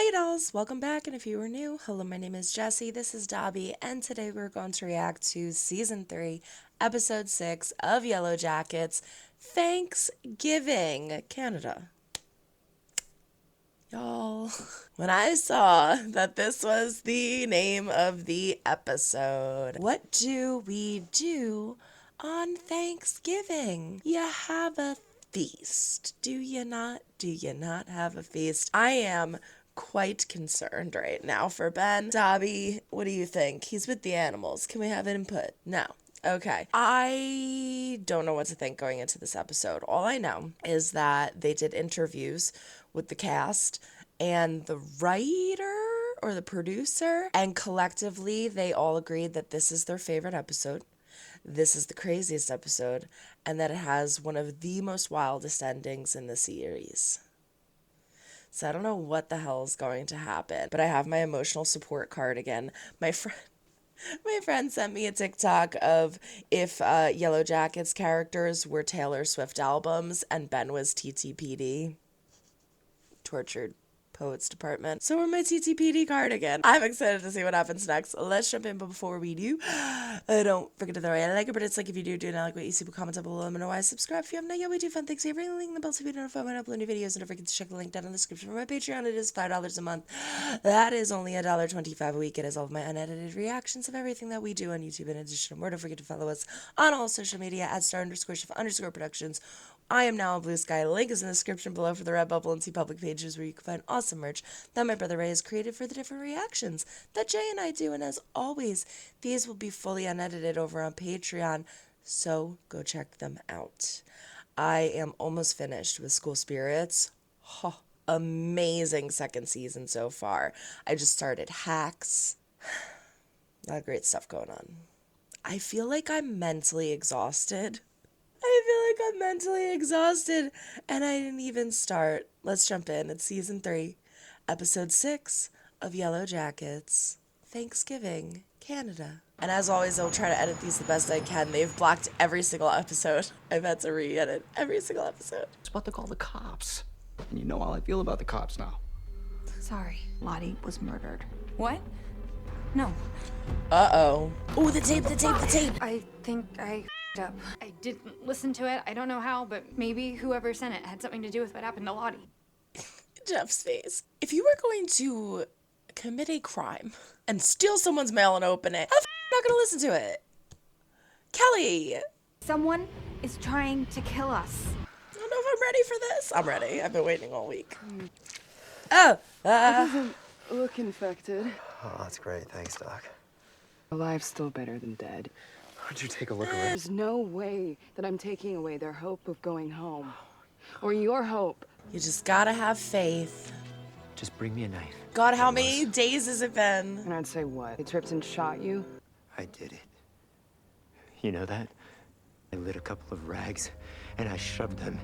Hey dolls, welcome back, and if you are new, hello, my name is Jessie, this is Dobbie, and today we're going to react to Season 3, Episode 6 of YELLOWJACKETS, Thanksgiving, Canada. Y'all, when I saw that this was the name of the episode, what do we do on Thanksgiving? You have a feast, do you not? Do you not have a feast? I am quite concerned right now for Ben. Dobbie, what do you think? He's with the animals. Can we have input? No. Okay. I don't know what to think going into this episode. All I know is that they did interviews with the cast and the writer or the producer, and collectively they all agreed that this is their favorite episode. This is the craziest episode, and that it has one of the most wildest endings in the series. So I don't know what the hell is going to happen, but I have my emotional support card again. My friend sent me a TikTok of if YELLOWJACKETS characters were Taylor Swift albums and Ben was TTPD. Tortured Poets Department. So we're my TTPD card again. I'm excited to see what happens next. Let's jump in, but before we do, don't forget to throw a like, but it's like if you do not like what you see, comment down below. Let me know why. Subscribe if you haven't yet. We do fun things here. Ring the link in the bell to be notified when I upload new videos, and don't forget to check the link down in the description for my Patreon. It is $5 a month. That is only $1.25 a week. It has all of my unedited reactions of everything that we do on YouTube. In addition to more, don't forget to follow us on all social media at @star_shift_productions. I am now on Blueksy. Link is in the description below for the Redbubble and TeePublic pages where you can find awesome merch that my brother Ray has created for the different reactions that Jay and I do. And as always, these will be fully unedited over on Patreon, so go check them out. I am almost finished with School Spirits. Oh, amazing second season so far. I just started Hacks. A lot of great stuff going on. I feel like I'm mentally exhausted. And I didn't even start. Let's jump in. It's Season 3, Episode 6 of YELLOWJACKETS, Thanksgiving, Canada. And as always, I'll try to edit these the best I can. They've blocked every single episode. I've had to re-edit every single episode. It's about to call the cops. And you know how I feel about the cops now. Sorry, Lottie was murdered. What? No. Uh-oh. Oh, the tape. I think I up. I didn't listen to it. I don't know how, but maybe whoever sent it had something to do with what happened to Lottie. Jeff's face. If you were going to commit a crime and steal someone's mail and open it, how the f are you not gonna listen to it? Kelly! Someone is trying to kill us. I don't know if I'm ready for this. I'm ready. I've been waiting all week. It doesn't look infected. Oh, that's great. Thanks, Doc. Alive's still better than dead. Why don't you take a look around? There's no way that I'm taking away their hope of going home. Or your hope. You just gotta have faith. Just bring me a knife. God, how many days has it been? And I'd say what? They tripped and shot you? I did it. You know that? I lit a couple of rags and I shoved them.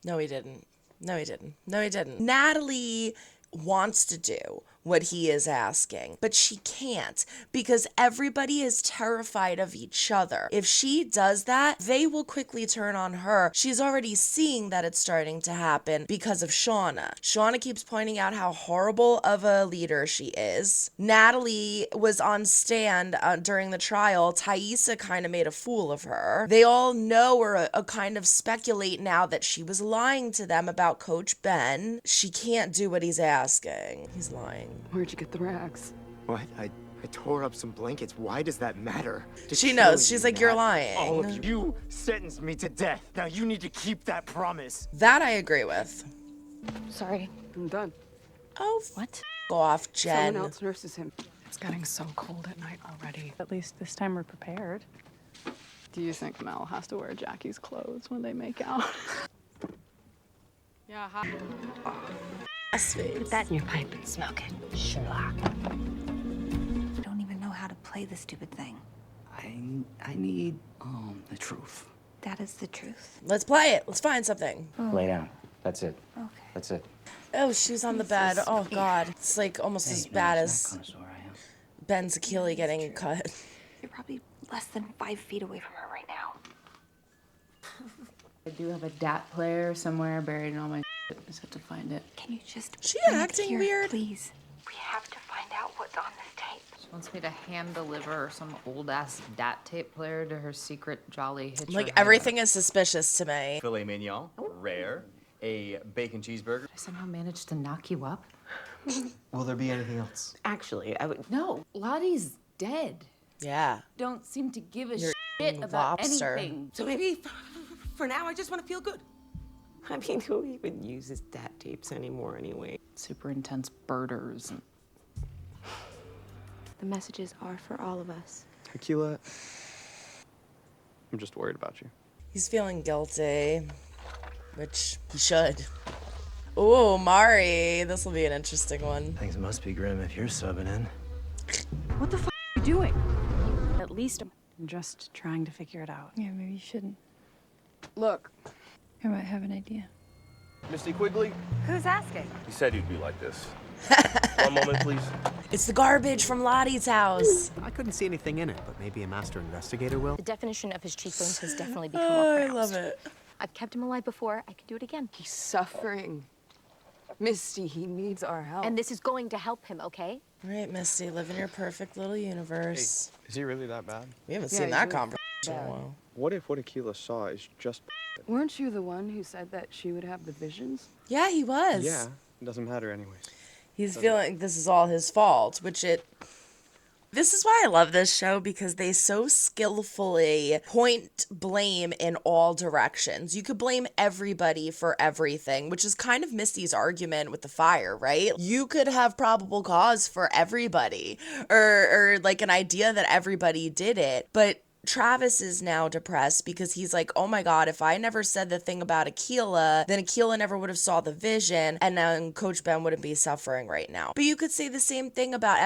No, he didn't. No, he didn't. No, he didn't. Natalie wants to do what he is asking, but she can't because everybody is terrified of each other. If she does that, they will quickly turn on her. She's already seeing that it's starting to happen because of Shauna. Shauna keeps pointing out how horrible of a leader she is. Natalie was on stand during the trial. Thaisa kind of made a fool of her. They all know or kind of speculate now that she was lying to them about Coach Ben. She can't do what he's asking. He's lying. Where'd you get the rags? What? I tore up some blankets. Why does that matter? She knows. She's like, you're lying. All of you sentenced me to death. Now you need to keep that promise. That I agree with. Sorry. I'm done. Oh, What? go off, Jen. Someone else nurses him. It's getting so cold at night already. At least this time we're prepared. Do you think Mel has to wear Jackie's clothes when they make out? Yeah, hi. Put that in your pipe and smoke it. Sherlock. I don't even know how to play the stupid thing. I need, the truth. That is the truth. Let's play it. Let's find something. Lay down. That's it. Okay. That's it. Oh, she's on the bed. Oh, God. It's like almost as bad as Ben's Achilles getting cut. You're probably less than 5 feet away from her right now. I do have a DAT player somewhere buried in all my just have to find it. Can you just She bring it acting here, weird? please? We have to find out what's on this tape. She wants me to hand deliver some old-ass DAT tape player to her secret Jolly Hitcher. Like, everything is suspicious to me. Filet mignon, rare, a bacon cheeseburger. I somehow managed to knock you up. Will there be anything else? Actually, I would. No, Lottie's dead. Yeah. Don't seem to give a You're shit about lobster. anything. So maybe for now, I just want to feel good. I mean, who even uses DAT tapes anymore anyway? Super intense birders. The messages are for all of us. Aquila, I'm just worried about you. He's feeling guilty, which he should. Ooh, Mari. This will be an interesting one. Things must be grim if you're subbing in. What the f are you doing? At least I'm just trying to figure it out. Yeah, maybe you shouldn't. Look, I might have an idea. Misty Quigley, Who's asking? you said you'd be like this. One moment, please. It's the garbage from Lottie's house. I couldn't see anything in it, but maybe a master investigator will. The definition of his cheekbones has definitely become Oh, more I pronounced. love it. I've kept him alive before. I can do it again. he's suffering. Misty, he needs our help. And this is going to help him, okay? All right, Misty, live in your perfect little universe. Is he really that bad? We haven't Yeah, seen he's that really conversation in a bad. while. What if what Aquila saw is just Weren't you the one who said that she would have the visions? Yeah, he was. Yeah, it doesn't matter anyways. He's feeling this is all his fault, which it... This is why I love this show, because they so skillfully point blame in all directions. You could blame everybody for everything, which is kind of Misty's argument with the fire, right? You could have probable cause for everybody, or like an idea that everybody did it, but Travis is now depressed because he's like, oh my God, if I never said the thing about Aquila, then Aquila never would have saw the vision, and then Coach Ben wouldn't be suffering right now. But you could say the same thing about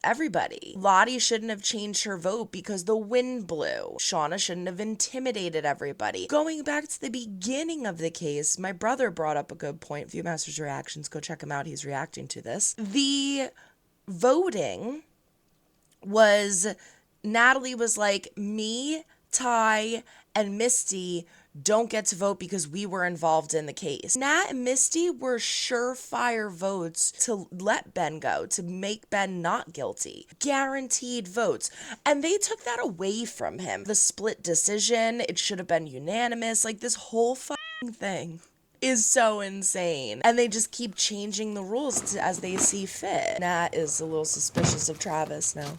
everybody. Lottie shouldn't have changed her vote because the wind blew. Shauna shouldn't have intimidated everybody. Going back to the beginning of the case, my brother brought up a good point. Viewmaster's Reactions, go check him out. He's reacting to this. The voting was... Natalie was like, me, Ty, and Misty don't get to vote because we were involved in the case. Nat and Misty were surefire votes to let Ben go, to make Ben not guilty. Guaranteed votes. And they took that away from him. The split decision, it should have been unanimous. Like, this whole fucking thing is so insane. And they just keep changing the rules as they see fit. Nat is a little suspicious of Travis now.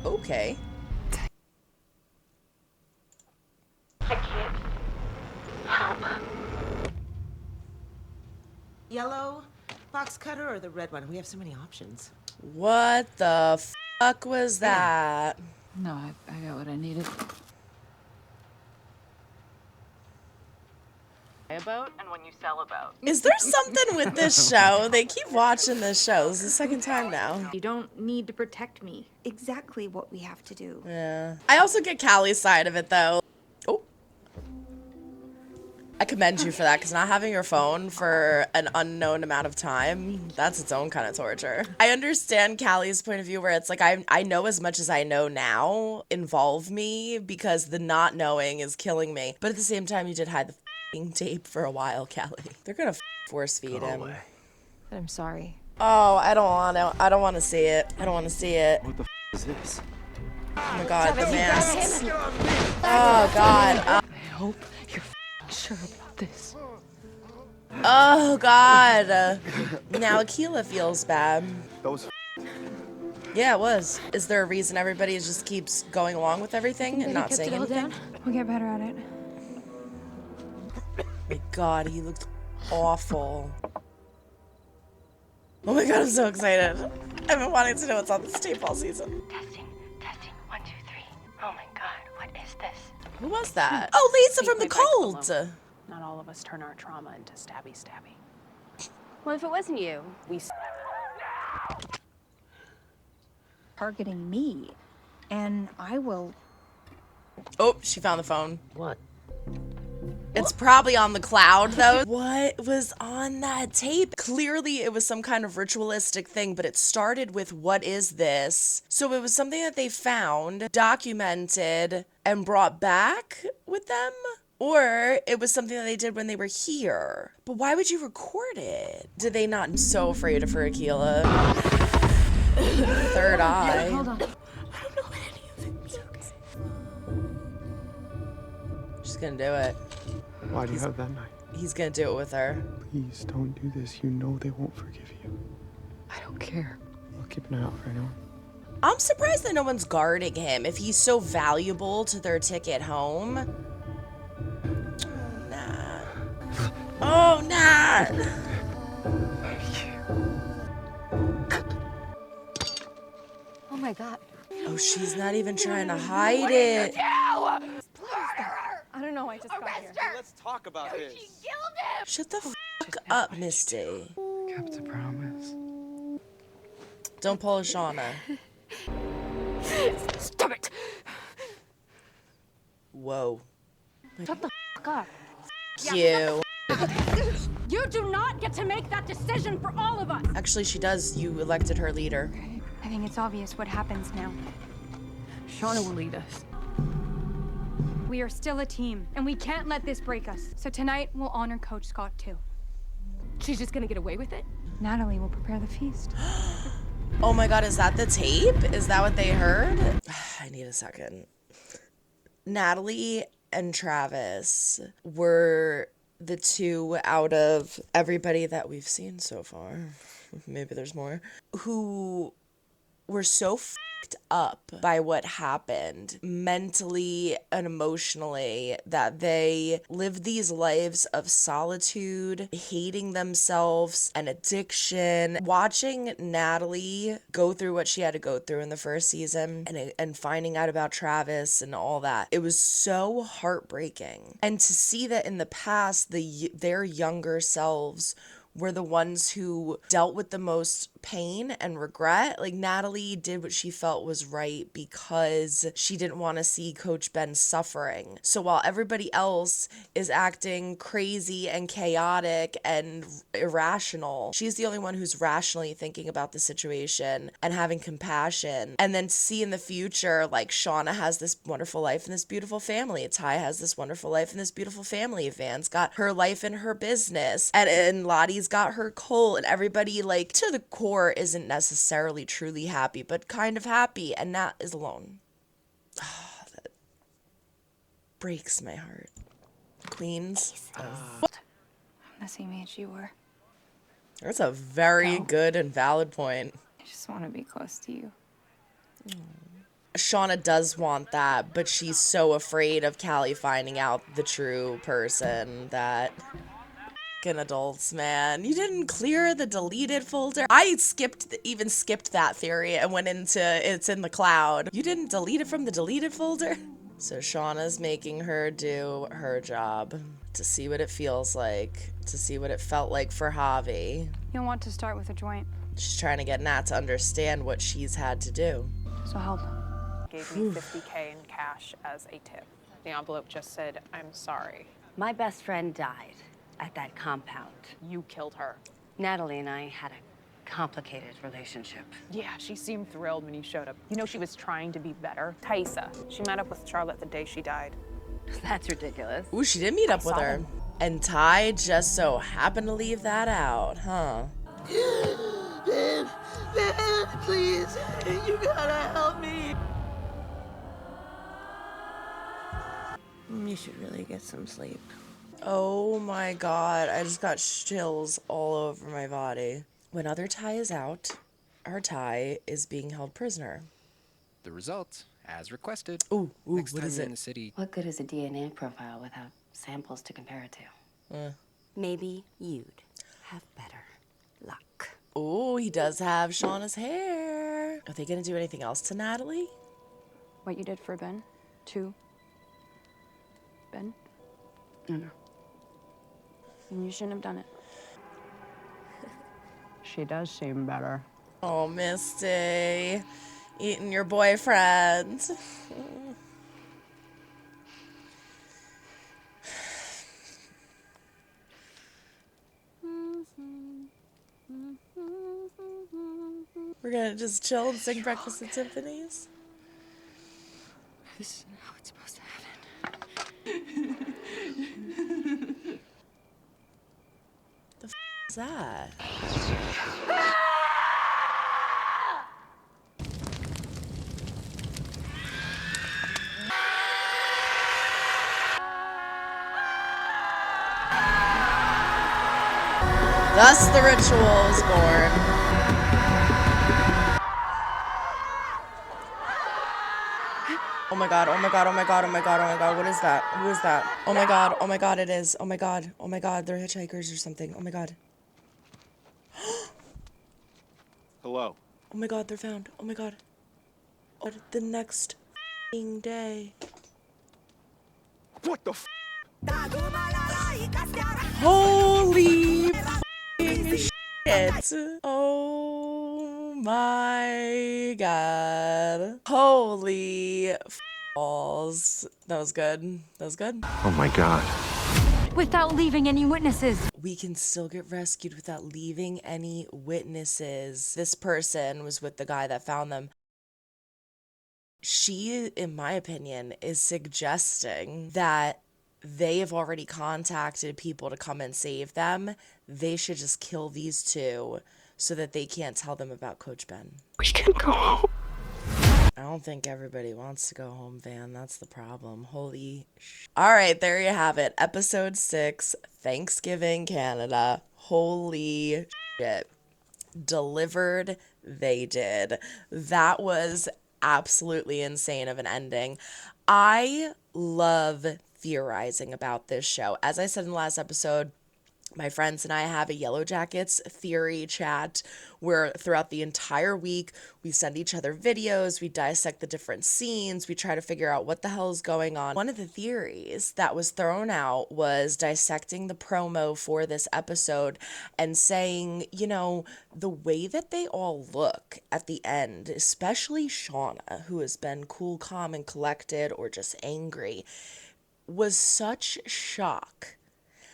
Okay. I can't help. Yellow box cutter or the red one? We have so many options. What the fuck was that? No, I got what I needed. A boat and when you sell a boat. Is there something with this show? They keep watching this show. This is the second time now. You don't need to protect me. Exactly what we have to do. Yeah. I also get Callie's side of it, though. Oh. I commend you for that, because not having your phone for an unknown amount of time, that's its own kind of torture. I understand Callie's point of view where it's like, I know as much as I know now, involve me, because the not knowing is killing me. But at the same time, you did hide the tape for a while, Callie. They're gonna force feed him. But I'm sorry. Oh, I don't want to. I don't want to see it. I don't want to see it. What the is this? Oh my God, the masks. Oh God. I hope you're sure about this. Oh God. Now Aquila feels bad. That was Yeah, it was. Is there a reason everybody just keeps going along with everything and not saying anything? We'll get better at it. My God, he looked awful. Oh my God, I'm so excited. I've been wanting to know what's on this tape all season. Testing. 1, 2, 3. Oh my God, what is this? Who was that? Oh, Lisa from the Cold. Not all of us turn our trauma into stabby. Well, if it wasn't you, Targeting me. And I will... Oh, she found the phone. What? It's probably on the cloud, though. What was on that tape? Clearly, it was some kind of ritualistic thing, but it started with, what is this? So it was something that they found, documented, and brought back with them? Or it was something that they did when they were here. But why would you record it? Did they not? I'm so afraid of her, Akila. Third eye. Hold on. She's gonna do it. Why do you have that knife? He's gonna do it with her. Please don't do this. You know they won't forgive you. I don't care. I'll keep an eye out for anyone. I'm surprised that no one's guarding him if he's so valuable to their ticket home. Nah. Oh, nah. Oh my God. Oh, she's not even trying to hide it. I don't know. I just got here. Let's talk about this. Shut the fuck up, Misty. Kept a promise. Don't pull a Shauna. Stop it! Whoa. Shut the fuck up. You. You do not get to make that decision for all of us. Actually, she does. You elected her leader. I think it's obvious what happens now. Shauna will lead us. We are still a team, and we can't let this break us. So tonight, we'll honor Coach Scott, too. She's just gonna get away with it? Natalie will prepare the feast. Oh my God, is that the tape? Is that what they heard? I need a second. Natalie and Travis were the two out of everybody that we've seen so far, maybe there's more, who were so f***ed up by what happened mentally and emotionally that they lived these lives of solitude, hating themselves and addiction. Watching Natalie go through what she had to go through in the first season and finding out about Travis and all that, it was so heartbreaking. And to see that in the past, their younger selves were the ones who dealt with the most pain and regret. Like, Natalie did what she felt was right because she didn't want to see Coach Ben suffering. So while everybody else is acting crazy and chaotic and irrational, she's the only one who's rationally thinking about the situation and having compassion. And then to see in the future, like, Shauna has this wonderful life and this beautiful family. Ty has this wonderful life and this beautiful family. Van's got her life and her business. And Lottie's got her cult, and everybody, like, to the core isn't necessarily truly happy, but kind of happy, and Nat is alone. Oh, that breaks my heart. Queens. I'm the same age you were. That's a very good and valid point. I just want to be close to you. Shauna does want that, but she's so afraid of Callie finding out the true person that... adults, man. You didn't clear the deleted folder. I even skipped that theory and went into it's in the cloud. You didn't delete it from the deleted folder? So Shauna's making her do her job to see what it feels like, to see what it felt like for Javi. You'll want to start with a joint. She's trying to get Nat to understand what she's had to do. So help. Gave me $50K in cash as a tip. The envelope just said, "I'm sorry." My best friend died at that compound. You killed her. Natalie and I had a complicated relationship. Yeah, she seemed thrilled when you showed up. You know, she was trying to be better. Thaisa, she met up with Charlotte the day she died. That's ridiculous. Ooh, she did meet up with her. And Ty just so happened to leave that out, huh? Ben, please, you gotta help me. You should really get some sleep. Oh my God, I just got chills all over my body. When other Ty is out, our Ty is being held prisoner. The result, as requested. Ooh, Next what time is you're it? in the city. What good is a DNA profile without samples to compare it to? Maybe you'd have better luck. Oh, he does have Shauna's hair. Are they gonna do anything else to Natalie? What you did for Ben? To Ben? No. And you shouldn't have done it. She does seem better. Oh, Misty. Eating your boyfriend. We're gonna just chill and sing Breakfast at Tiffany's. This is how it's supposed to happen. What's that? Thus the ritual is born. Oh my god, oh my god, oh my god, oh my god, oh my god, what is that? Who is that? Oh my god, it is. Oh my god, they're hitchhikers or something. Oh my god. Hello. Oh my god, they're found. Oh my god. Oh, the next day. What the f? Holy shit. Oh my god. Holy balls. That was good. That was good. Oh my god. Without leaving any witnesses. We can still get rescued without leaving any witnesses. This person was with the guy that found them. She, in my opinion, is suggesting that they have already contacted people to come and save them. They should just kill these two so that they can't tell them about Coach Ben. We can go home. I don't think everybody wants to go home, Van. That's the problem. Holy sh. All right, there you have it. Episode 6, Thanksgiving, Canada. Holy shit. Delivered, they did. That was absolutely insane of an ending. I love theorizing about this show. As I said in the last episode, my friends and I have a YELLOWJACKETS theory chat where throughout the entire week, we send each other videos, we dissect the different scenes, we try to figure out what the hell is going on. One of the theories that was thrown out was dissecting the promo for this episode and saying, you know, the way that they all look at the end, especially Shauna, who has been cool, calm, and collected or just angry, was such shock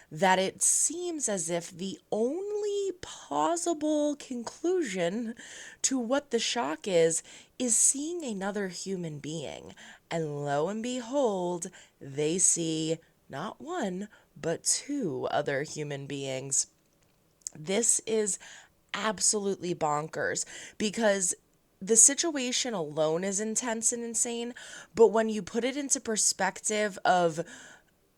that it seems as if the only plausible conclusion to what the shock is seeing another human being. And lo and behold, they see not one, but 2 other human beings. This is absolutely bonkers because the situation alone is intense and insane, but when you put it into perspective of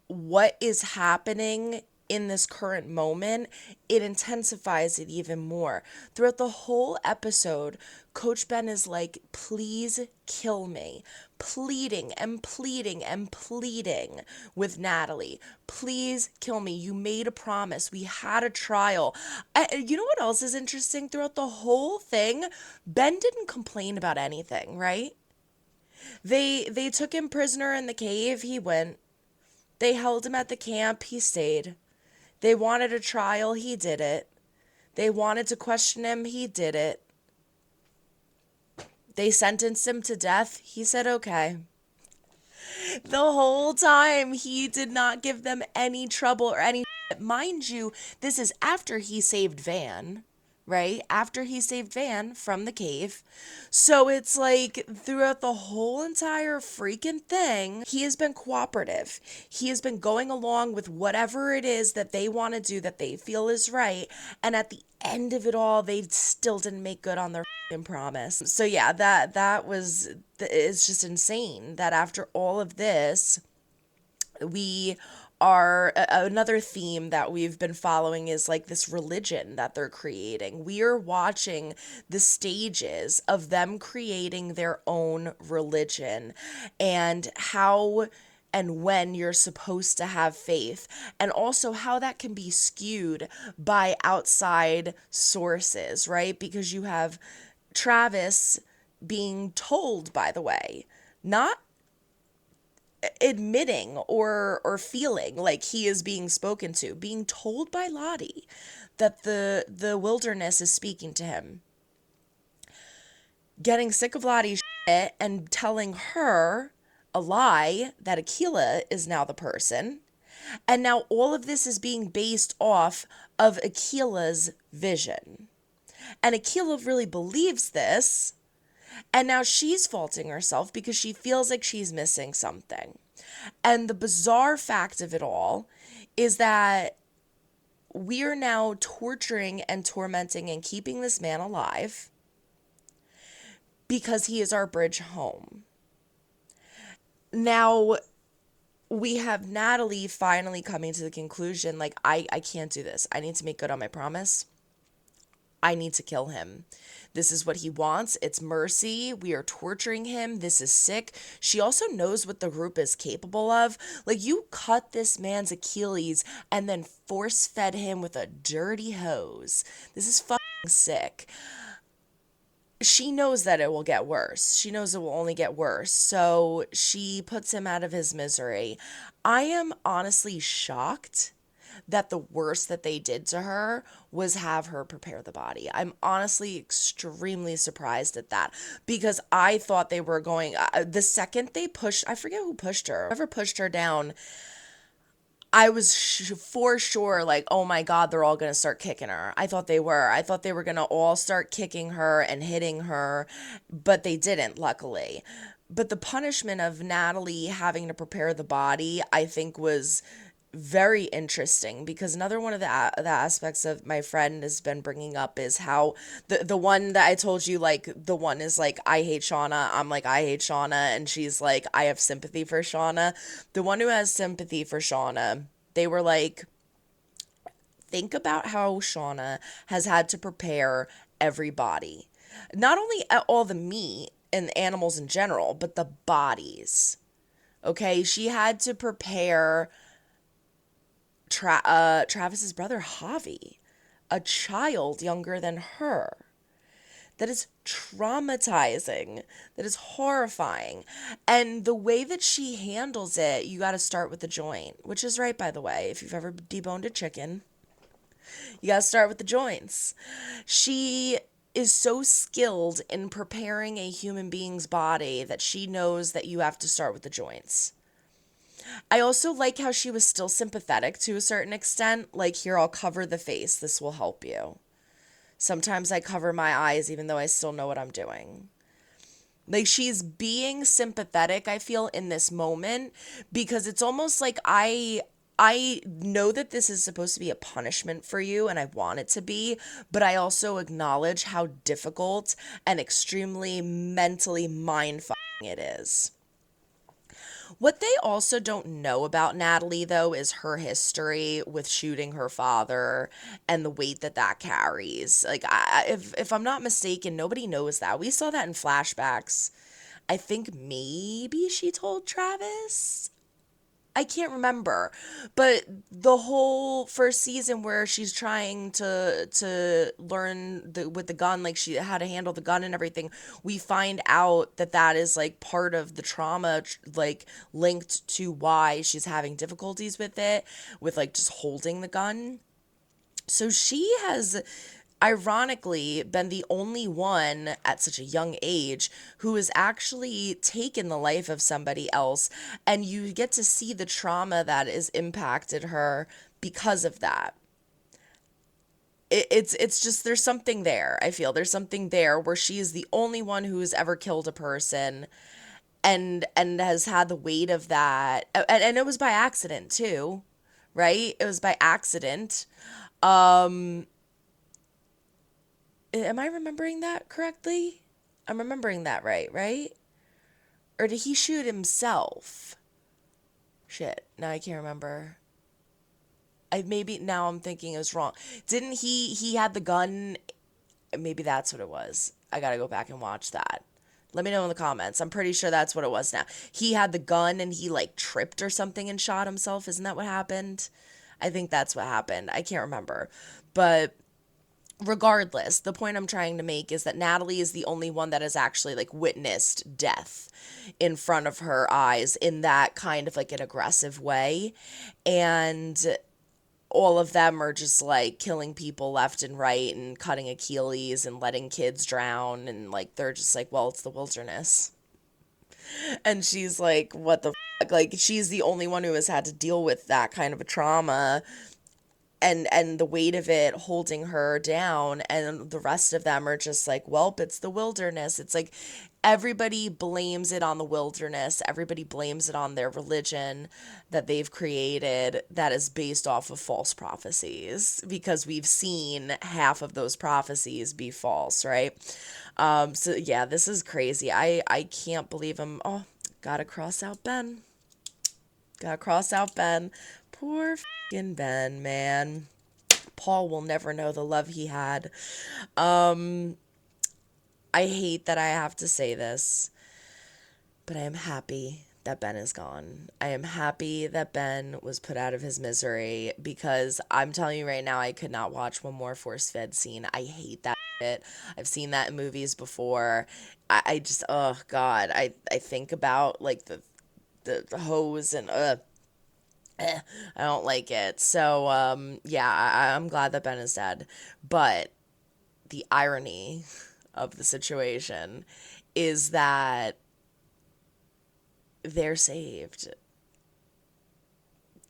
what is happening in this current moment, it intensifies it even more. Throughout the whole episode, Coach Ben is like, please kill me, pleading and pleading and pleading with Natalie. Please kill me. You made a promise. We had a trial. You know what else is interesting? Throughout the whole thing, Ben didn't complain about anything, right? They took him prisoner in the cave. He went. They held him at the camp. He stayed. They wanted a trial. He did it. They wanted to question him. He did it. They sentenced him to death. He said, okay. The whole time, he did not give them any trouble or any shit. Mind you, this is after he saved Van, right? After he saved Van from the cave. So it's like throughout the whole entire freaking thing, he has been cooperative. He has been going along with whatever it is that they want to do that they feel is right. And at the end of it all, they still didn't make good on their promise. So yeah, it's just insane that after all of this, we are another theme that we've been following is like this religion that they're creating. We are watching the stages of them creating their own religion and how and when you're supposed to have faith, and also how that can be skewed by outside sources, right? Because you have Travis being told, by the way, not admitting or feeling like he is being spoken to, being told by Lottie that the wilderness is speaking to him, getting sick of Lottie's shit and telling her a lie that Aquila is now the person. And now all of this is being based off of Aquila's vision. And Aquila really believes this. And now she's faulting herself because she feels like she's missing something. And the bizarre fact of it all is that we are now torturing and tormenting and keeping this man alive because he is our bridge home. Now, we have Natalie finally coming to the conclusion, like, I can't do this. I need to make good on my promise. I need to kill him. This is what he wants. It's mercy. We are torturing him. This is sick. She also knows what the group is capable of. Like, you cut this man's Achilles and then force fed him with a dirty hose. This is fucking sick. She knows that it will get worse. She knows it will only get worse. So she puts him out of his misery. I am honestly shocked that the worst that they did to her was have her prepare the body. I'm honestly extremely surprised at that, because I thought they were going, the second they pushed, I forget who pushed her, whoever pushed her down, I was for sure like, oh my God, they're all going to start kicking her. I thought they were going to all start kicking her and hitting her, but they didn't, luckily. But the punishment of Natalie having to prepare the body, I think, was very interesting, because another one of the aspects of my friend has been bringing up is how the one that I told you, like, the one is like, I hate Shauna, I'm like, I hate Shauna, and she's like, I have sympathy for Shauna. The one who has sympathy for Shauna, they were like, think about how Shauna has had to prepare everybody, not only all the meat and animals in general, but the bodies. Okay, she had to prepare Travis's brother Javi, a child younger than her. That is traumatizing. That is horrifying. And the way that she handles it, you got to start with the joint, which is right, by the way. If you've ever deboned a chicken, you got to start with the joints. She is so skilled in preparing a human being's body that she knows that you have to start with the joints. I also like how she was still sympathetic to a certain extent. Like, here, I'll cover the face. This will help you. Sometimes I cover my eyes even though I still know what I'm doing. Like, she's being sympathetic, I feel, in this moment, because it's almost like I know that this is supposed to be a punishment for you, and I want it to be, but I also acknowledge how difficult and extremely mentally mind-fucking it is. What they also don't know about Natalie, though, is her history with shooting her father and the weight that that carries. Like, if I'm not mistaken, nobody knows that. We saw that in flashbacks. I think maybe she told Travis. I can't remember, but the whole first season where she's trying to learn with the gun, like, she how to handle the gun and everything, we find out that that is like part of the trauma, like, linked to why she's having difficulties with it, with like just holding the gun. So she has ironically been the only one at such a young age who has actually taken the life of somebody else, and you get to see the trauma that has impacted her because of that. It's just, there's something there. I feel there's something there where she is the only one who has ever killed a person, and has had the weight of that, and it was by accident too, right? It was by accident. Am I remembering that correctly? I'm remembering that right? Or did he shoot himself? Shit, now I can't remember. Now I'm thinking it was wrong. Didn't he had the gun? Maybe that's what it was. I gotta go back and watch that. Let me know in the comments. I'm pretty sure that's what it was now. He had the gun and he like tripped or something and shot himself. Isn't that what happened? I think that's what happened. I can't remember. But regardless, the point I'm trying to make is that Natalie is the only one that has actually like witnessed death in front of her eyes in that kind of like an aggressive way. And all of them are just like killing people left and right and cutting Achilles and letting kids drown. And like, they're just like, well, it's the wilderness. And she's like, what the fuck? Like, she's the only one who has had to deal with that kind of a trauma and the weight of it holding her down, and the rest of them are just like, well, it's the wilderness. It's like, everybody blames it on the wilderness. Everybody blames it on their religion that they've created that is based off of false prophecies, because we've seen half of those prophecies be false, right? So yeah, this is crazy. I can't believe him. Oh, gotta cross out Ben. Gotta cross out Ben. Poor fucking Ben, man. Paul will never know the love he had. I hate that I have to say this, but I am happy that Ben is gone. I am happy that Ben was put out of his misery, because I'm telling you right now, I could not watch one more force-fed scene. I hate that shit. I've seen that in movies before. I just, oh God, I think about like the hose and I don't like it. So yeah, I'm glad that Ben is dead. But the irony of the situation is that they're saved.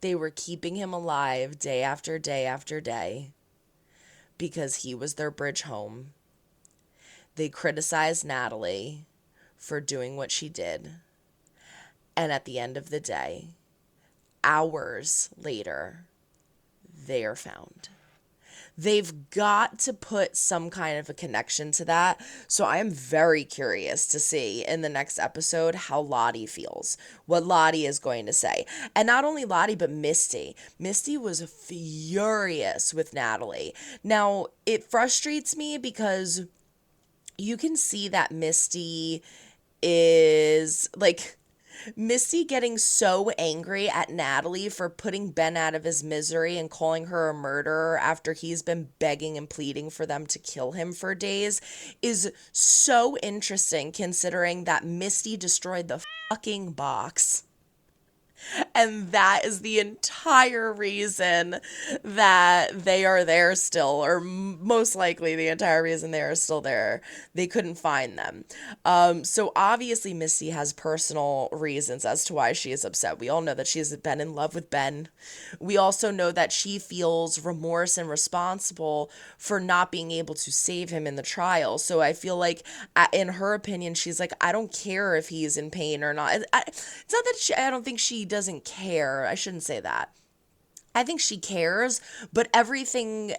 They were keeping him alive day after day after day because he was their bridge home. They criticized Natalie for doing what she did. And at the end of the day, hours later, they are found. They've got to put some kind of a connection to that. So I am very curious to see in the next episode how Lottie feels, what Lottie is going to say. And not only Lottie, but Misty. Misty was furious with Natalie. Now, it frustrates me because you can see that Misty is like... Misty getting so angry at Natalie for putting Ben out of his misery and calling her a murderer after he's been begging and pleading for them to kill him for days is so interesting, considering that Misty destroyed the fucking box. And that is the entire reason that they are there still, or most likely the entire reason they are still there. They couldn't find them. So obviously Misty has personal reasons as to why she is upset. We all know that she has been in love with Ben. We also know that she feels remorse and responsible for not being able to save him in the trial. So I feel like, in her opinion, she's like, I don't care if he's in pain or not. It's not that I don't think she doesn't care. I shouldn't say that. I think she cares, but everything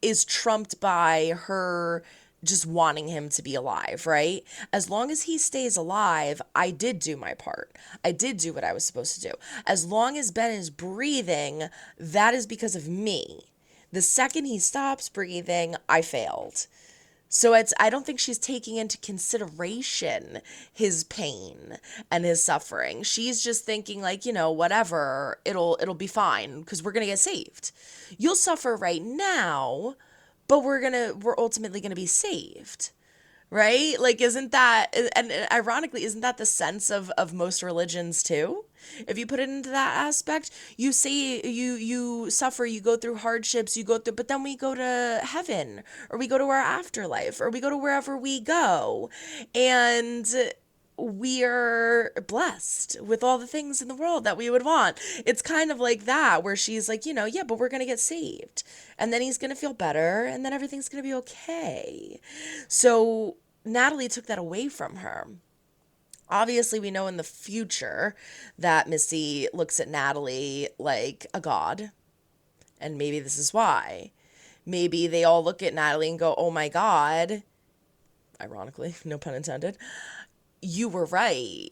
is trumped by her just wanting him to be alive, right? As long as he stays alive, I did do my part. I did do what I was supposed to do. As long as Ben is breathing, that is because of me. The second he stops breathing, I failed. So I don't think she's taking into consideration his pain and his suffering. She's just thinking like, whatever, it'll be fine because we're going to get saved. You'll suffer right now, but we're ultimately going to be saved. Right? Like, isn't that, and ironically, isn't that the sense of most religions too? If you put it into that aspect, you say you suffer, you go through hardships, but then we go to heaven, or we go to our afterlife, or we go to wherever we go, and we are blessed with all the things in the world that we would want. It's kind of like that, where she's like, yeah, but we're going to get saved. And then he's going to feel better, and then everything's going to be okay. So Natalie took that away from her. Obviously, we know in the future that Missy looks at Natalie like a god. And maybe this is why. Maybe they all look at Natalie and go, oh my God. Ironically, no pun intended. You were right.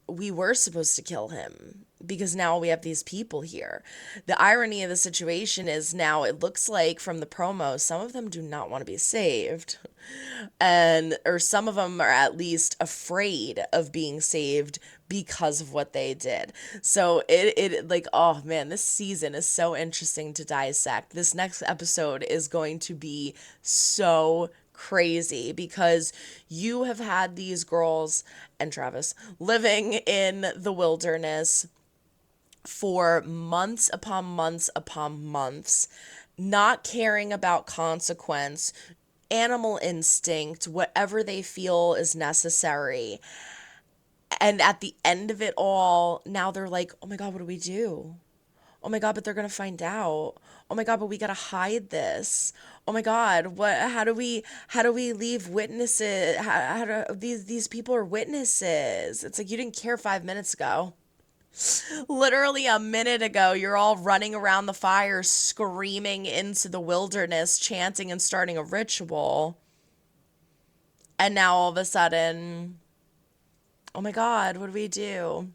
We were supposed to kill him because now we have these people here. The irony of the situation is now it looks like from the promo, some of them do not want to be saved. Or some of them are at least afraid of being saved because of what they did. So it like, oh man, this season is so interesting to dissect. This next episode is going to be so crazy because you have had these girls and Travis living in the wilderness for months upon months upon months, not caring about consequence, animal instinct, whatever they feel is necessary. And at the end of it all, now they're like, oh my God, what do we do? Oh my God, but they're going to find out. Oh my God, but we got to hide this. Oh my God, how do we leave witnesses? How do these people are witnesses? It's like, you didn't care 5 minutes ago. Literally a minute ago, you're all running around the fire, screaming into the wilderness, chanting and starting a ritual. And now all of a sudden, oh my God, what do we do?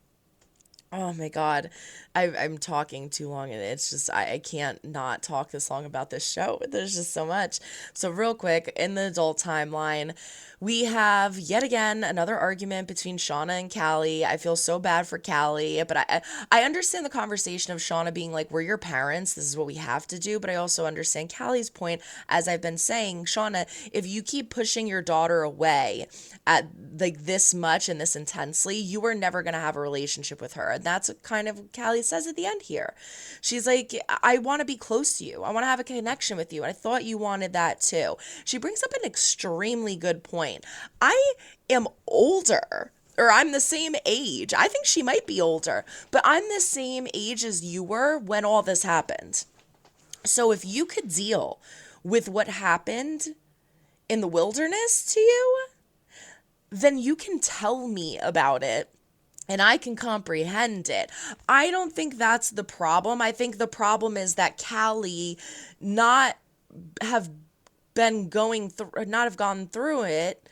Oh my God, I'm talking too long, and it's just, I can't not talk this long about this show. There's just so much. So real quick, in the adult timeline, we have yet again another argument between Shauna and Callie. I feel so bad for Callie, but I understand the conversation of Shauna being like, we're your parents, this is what we have to do, but I also understand Callie's point, as I've been saying, Shauna, if you keep pushing your daughter away at like this much and this intensely, you are never going to have a relationship with her. And that's kind of what Callie says at the end here. She's like, I want to be close to you. I want to have a connection with you. And I thought you wanted that too. She brings up an extremely good point. I am older, or I'm the same age. I think she might be older, but I'm the same age as you were when all this happened. So if you could deal with what happened in the wilderness to you, then you can tell me about it and I can comprehend it. I don't think that's the problem. I think the problem is that Callie not have gone through it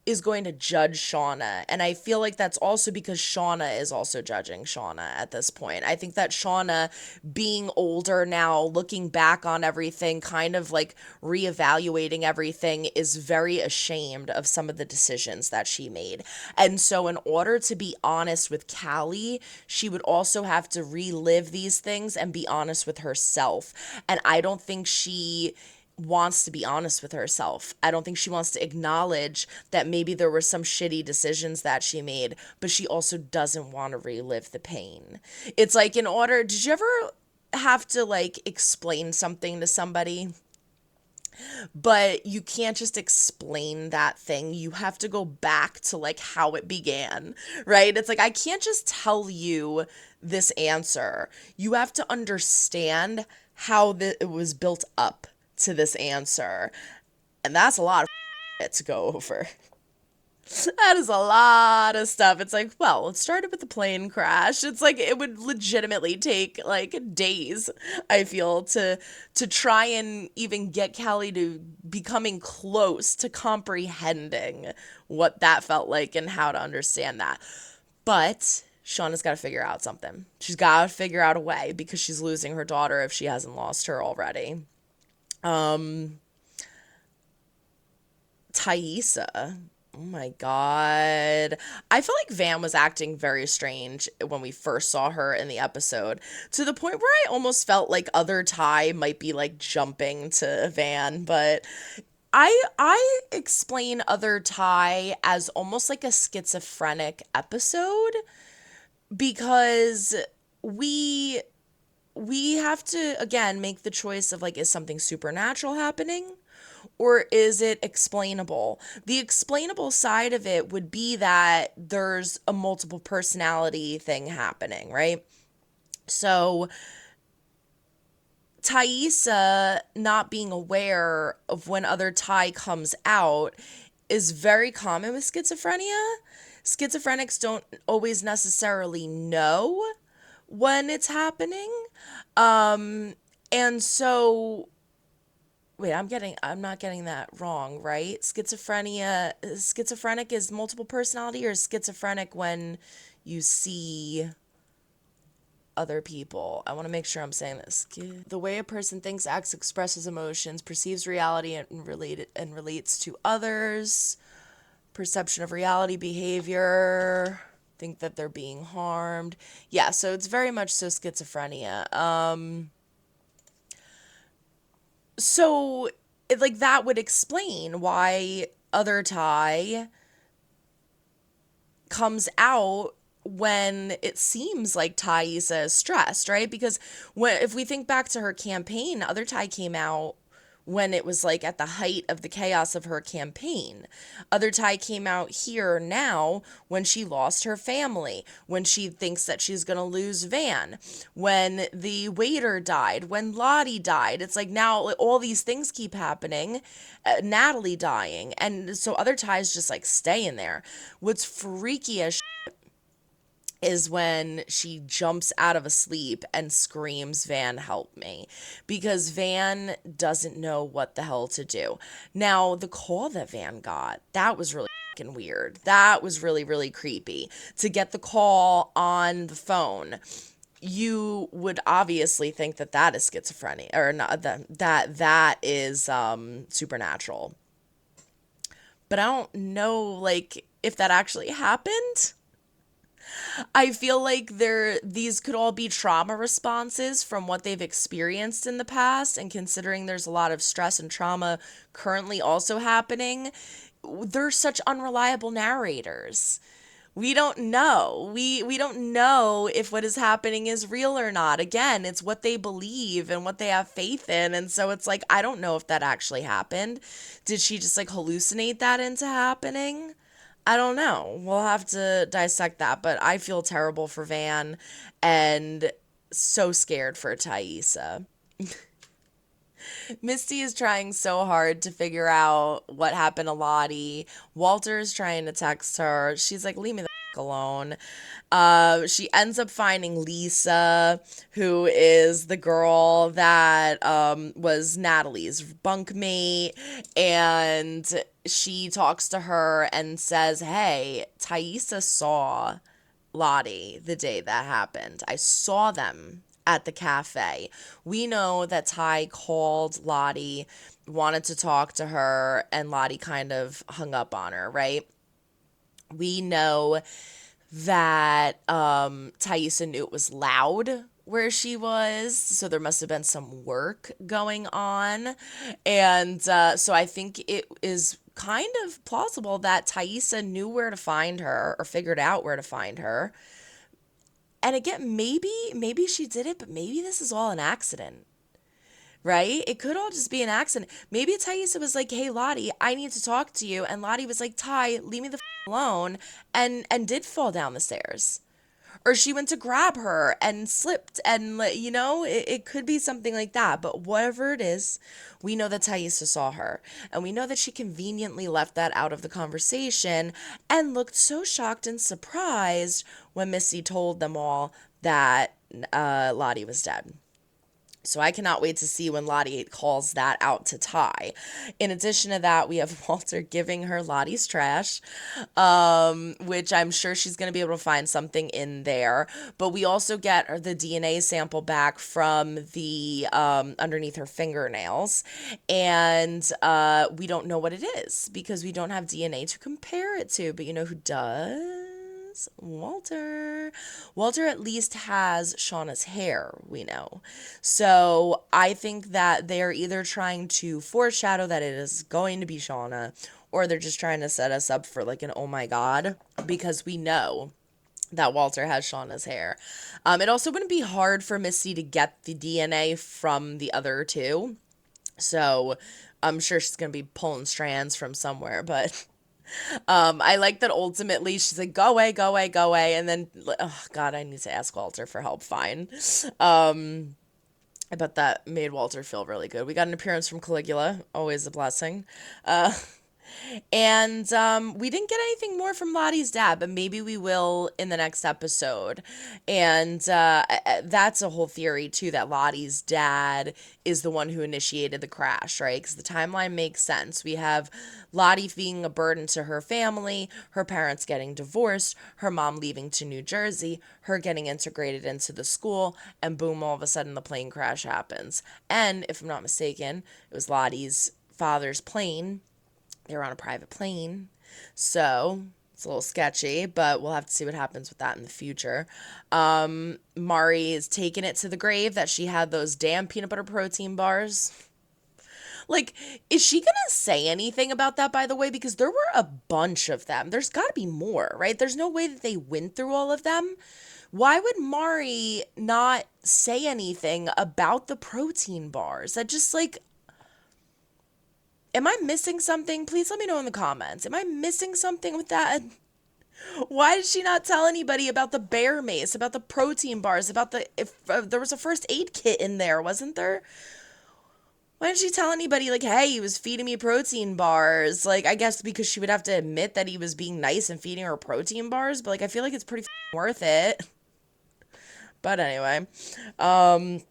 is going to judge Shauna. And I feel like that's also because Shauna is also judging Shauna at this point. I think that Shauna, being older now, looking back on everything, kind of like reevaluating everything, is very ashamed of some of the decisions that she made. And so in order to be honest with Callie, she would also have to relive these things and be honest with herself. And I don't think she wants to be honest with herself. I don't think she wants to acknowledge that maybe there were some shitty decisions that she made, but she also doesn't want to relive the pain. It's like, did you ever have to like explain something to somebody, but you can't just explain that thing? You have to go back to like how it began, right? It's like, I can't just tell you this answer. You have to understand how it was built up to this answer. And that's a lot of to go over. That is a lot of stuff. It's like, well, it started with the plane crash. It's like, it would legitimately take like days, I feel, to try and even get Callie to becoming close to comprehending what that felt like and how to understand that. But Shauna's got to figure out something. She's got to figure out a way, because she's losing her daughter if she hasn't lost her already. Thaisa. Oh my God. I felt like Van was acting very strange when we first saw her in the episode, to the point where I almost felt like other Ty might be like jumping to Van, but I explain other Ty as almost like a schizophrenic episode, because we have to, again, make the choice of like, is something supernatural happening or is it explainable? The explainable side of it would be that there's a multiple personality thing happening, right? So Thaisa not being aware of when other Ty comes out is very common with schizophrenia. Schizophrenics don't always necessarily know when it's happening. And so, wait, I'm not getting that wrong, right? Schizophrenic is multiple personality, or is schizophrenic when you see other people? I want to make sure I'm saying this. The way a person thinks, acts, expresses emotions, perceives reality and relates to others. Perception of reality, behavior, think that they're being harmed. Yeah, so it's very much so schizophrenia. So like that would explain why other Ty comes out when it seems like Thaisa is stressed, right? Because if we think back to her campaign, other Ty came out when it was like at the height of the chaos of her campaign. Other Ty came out here now when she lost her family, when she thinks that she's going to lose Van, when the waiter died, when Lottie died. It's like now all these things keep happening, Natalie dying. And so Other Ty's just like staying there. What's freaky as is when she jumps out of a sleep and screams, Van, help me. Because Van doesn't know what the hell to do. Now, the call that Van got, that was really fucking weird. That was really, really creepy. To get the call on the phone, you would obviously think that that is schizophrenia, or not, that is supernatural. But I don't know, like, if that actually happened. I feel like these could all be trauma responses from what they've experienced in the past, and considering there's a lot of stress and trauma currently also happening, they're such unreliable narrators. We don't know. We don't know if what is happening is real or not. Again, it's what they believe and what they have faith in, and so it's like, I don't know if that actually happened. Did she just like hallucinate that into happening? I don't know. We'll have to dissect that, but I feel terrible for Van and so scared for Thaisa. Misty is trying so hard to figure out what happened to Lottie. Walter's trying to text her. She's like, leave me the f- alone. She ends up finding Lisa, who is the girl that was Natalie's bunkmate, and she talks to her and says, hey, Thaisa saw Lottie the day that happened. I saw them at the cafe. We know that Ty called Lottie, wanted to talk to her, and Lottie kind of hung up on her, right? We know that Thaisa knew it was loud where she was, so there must have been some work going on. And so I think it is kind of plausible that Thaisa knew where to find her, or figured out where to find her. And again, maybe she did it, but maybe this is all an accident, right? It could all just be an accident. Maybe Thaisa was like, hey, Lottie, I need to talk to you. And Lottie was like, Ty, leave me the f- alone, and did fall down the stairs. Or she went to grab her and slipped, and, you know, it could be something like that. But whatever it is, we know that Thaisa saw her. And we know that she conveniently left that out of the conversation and looked so shocked and surprised when Missy told them all that Lottie was dead. So I cannot wait to see when Lottie calls that out to Ty. In addition to that, we have Walter giving her Lottie's trash, which I'm sure she's going to be able to find something in there. But we also get the DNA sample back from the underneath her fingernails. And we don't know what it is because we don't have DNA to compare it to. But you know who does? Walter. Walter at least has Shauna's hair, we know. So I think that they're either trying to foreshadow that it is going to be Shauna, or they're just trying to set us up for like an oh my god, because we know that Walter has Shauna's hair. It also wouldn't be hard for Misty to get the DNA from the other two. So I'm sure she's going to be pulling strands from somewhere, but I like that ultimately she's like, go away, go away, go away. And then, oh God, I need to ask Walter for help. Fine. I bet that made Walter feel really good. We got an appearance from Caligula, always a blessing. And we didn't get anything more from Lottie's dad, but maybe we will in the next episode. And that's a whole theory, too, that Lottie's dad is the one who initiated the crash, right? Because the timeline makes sense. We have Lottie being a burden to her family, her parents getting divorced, her mom leaving to New Jersey, her getting integrated into the school, and boom, all of a sudden the plane crash happens. And if I'm not mistaken, it was Lottie's father's plane. They were on a private plane, so it's a little sketchy, but we'll have to see what happens with that in the future. Mari is taking it to the grave that she had those damn peanut butter protein bars. Like, is she gonna say anything about that, by the way? Because there were a bunch of them. There's got to be more, right? There's no way that they went through all of them. Why would Mari not say anything about the protein bars? That just, like, Am I missing something? Please let me know in the comments. Am I missing something with that? Why did she not tell anybody about the bear mace, about the protein bars, about there was a first aid kit in there, wasn't there? Why didn't she tell anybody, like, hey, he was feeding me protein bars? Like, I guess because she would have to admit that he was being nice and feeding her protein bars, but, like, I feel like it's pretty worth it. But anyway, I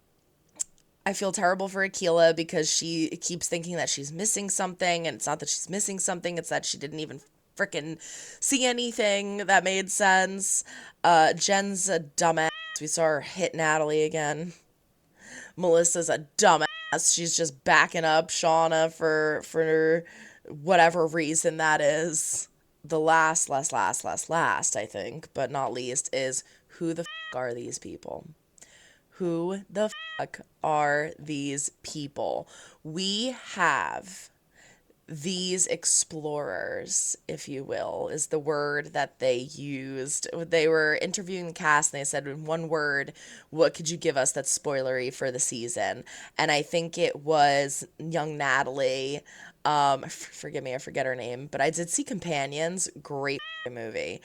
feel terrible for Akila because she keeps thinking that she's missing something, and it's not that she's missing something, it's that she didn't even freaking see anything that made sense. Jen's a dumbass. We saw her hit Natalie again. Melissa's a dumbass. She's just backing up Shauna for whatever reason that is. The last, I think, but not least, is who the f*** are these people? Who the fuck are these people? We have these explorers, if you will, is the word that they used. They were interviewing the cast and they said, in one word, what could you give us that's spoilery for the season? And I think it was young Natalie. Forgive me, I forget her name, but I did see Companions. Great movie.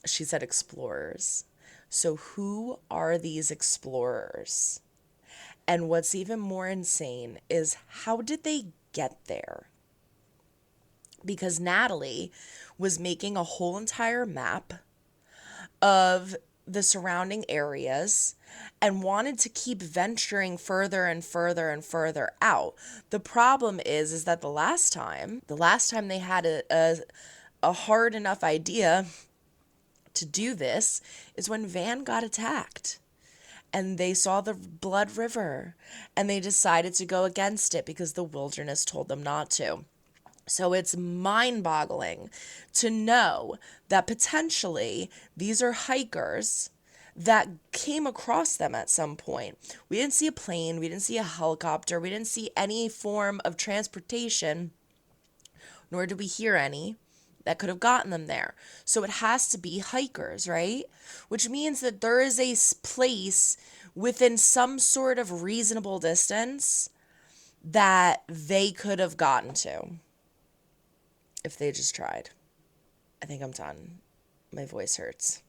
She said explorers. So who are these explorers? And what's even more insane is how did they get there? Because Natalie was making a whole entire map of the surrounding areas and wanted to keep venturing further and further and further out. The problem is that the last time they had a hard enough idea to do this is when Van got attacked. And they saw the blood river and they decided to go against it because the wilderness told them not to. So it's mind-boggling to know that potentially these are hikers that came across them at some point. We didn't see a plane, we didn't see a helicopter, we didn't see any form of transportation, nor did we hear any that could have gotten them there. So it has to be hikers, right? Which means that there is a place within some sort of reasonable distance that they could have gotten to if they just tried. I think I'm done. My voice hurts.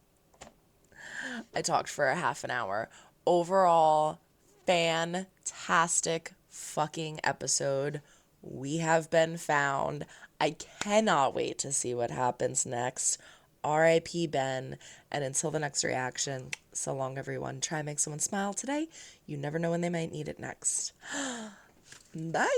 I talked for a half an hour. Overall, fantastic fucking episode. We have been found. I cannot wait to see what happens next. R.I.P. Ben. And until the next reaction, so long, everyone. Try and make someone smile today. You never know when they might need it next. Bye.